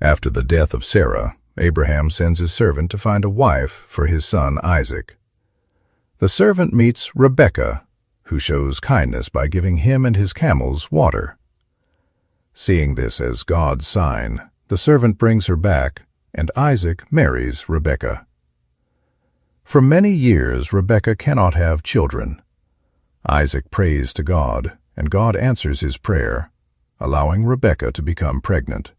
After the death of Sarah, Abraham sends his servant to find a wife for his son Isaac. The servant meets Rebekah, who shows kindness by giving him and his camels water. Seeing this as God's sign, the servant brings her back, and Isaac marries Rebekah. For many years Rebekah cannot have children. Isaac prays to God, and God answers his prayer, allowing Rebekah to become pregnant.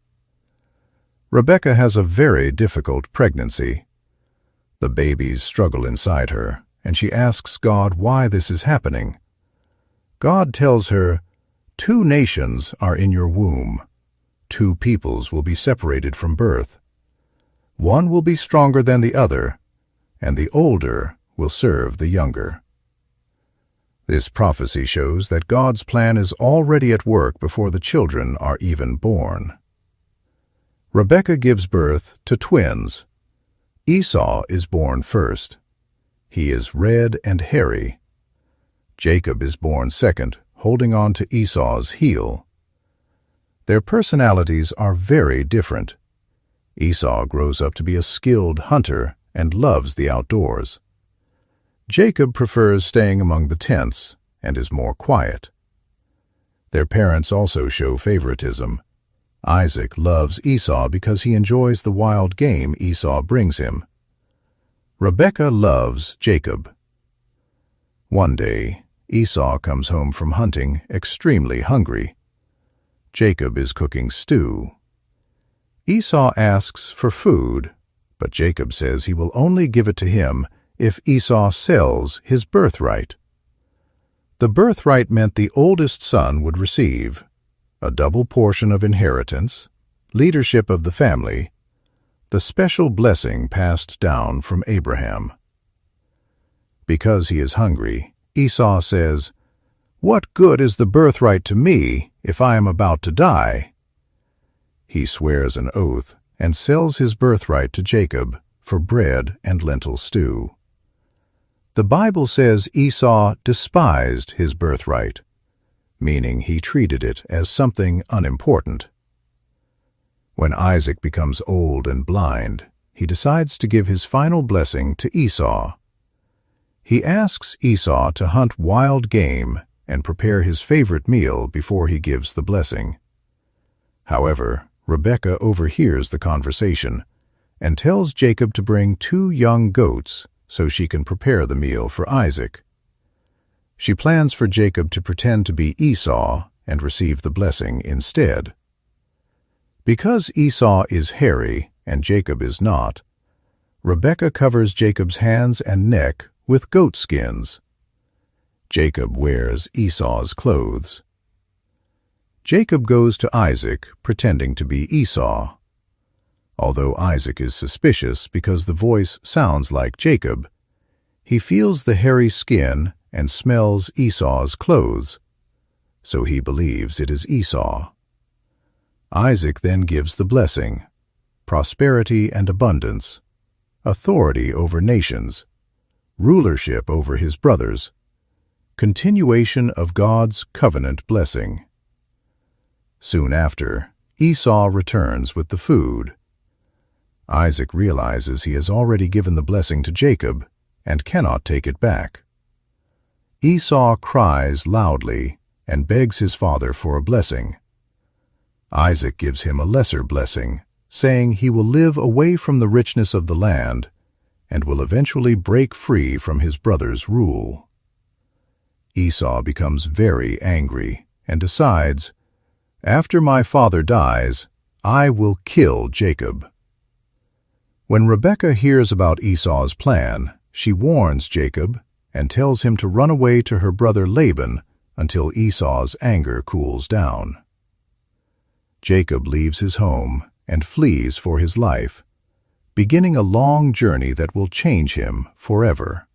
Rebekah has a very difficult pregnancy. The babies struggle inside her, and she asks God why this is happening. God tells her, "2 nations are in your womb. 2 peoples will be separated from birth. One will be stronger than the other, and the older will serve the younger." This prophecy shows that God's plan is already at work before the children are even born. Rebekah gives birth to twins. Esau is born first. He is red and hairy. Jacob is born second, holding on to Esau's heel. Their personalities are very different. Esau grows up to be a skilled hunter and loves the outdoors. Jacob prefers staying among the tents and is more quiet. Their parents also show favoritism. Isaac loves Esau because he enjoys the wild game Esau brings him. Rebekah loves Jacob. One day, Esau comes home from hunting extremely hungry. Jacob is cooking stew. Esau asks for food, but Jacob says he will only give it to him if Esau sells his birthright. The birthright meant the oldest son would receive a double portion of inheritance, leadership of the family, the special blessing passed down from Abraham. Because he is hungry, Esau says, "What good is the birthright to me if I am about to die?" He swears an oath and sells his birthright to Jacob for bread and lentil stew. The Bible says Esau despised his birthright, meaning he treated it as something unimportant. When Isaac becomes old and blind, he decides to give his final blessing to Esau. He asks Esau to hunt wild game and prepare his favorite meal before he gives the blessing. However, Rebekah overhears the conversation and tells Jacob to bring 2 young goats so she can prepare the meal for Isaac. She plans for Jacob to pretend to be Esau and receive the blessing instead. Because Esau is hairy and Jacob is not, Rebekah covers Jacob's hands and neck with goat skins. Jacob wears Esau's clothes. Jacob goes to Isaac pretending to be Esau. Although Isaac is suspicious because the voice sounds like Jacob, he feels the hairy skin and smells Esau's clothes, so he believes it is Esau. Isaac then gives the blessing: prosperity and abundance, authority over nations, rulership over his brothers, continuation of God's covenant blessing. Soon after, Esau returns with the food. Isaac realizes he has already given the blessing to Jacob and cannot take it back. Esau cries loudly and begs his father for a blessing. Isaac gives him a lesser blessing, saying he will live away from the richness of the land and will eventually break free from his brother's rule. Esau becomes very angry and decides, "After my father dies, I will kill Jacob." When Rebekah hears about Esau's plan, she warns Jacob and tells him to run away to her brother Laban until Esau's anger cools down. Jacob leaves his home and flees for his life, beginning a long journey that will change him forever.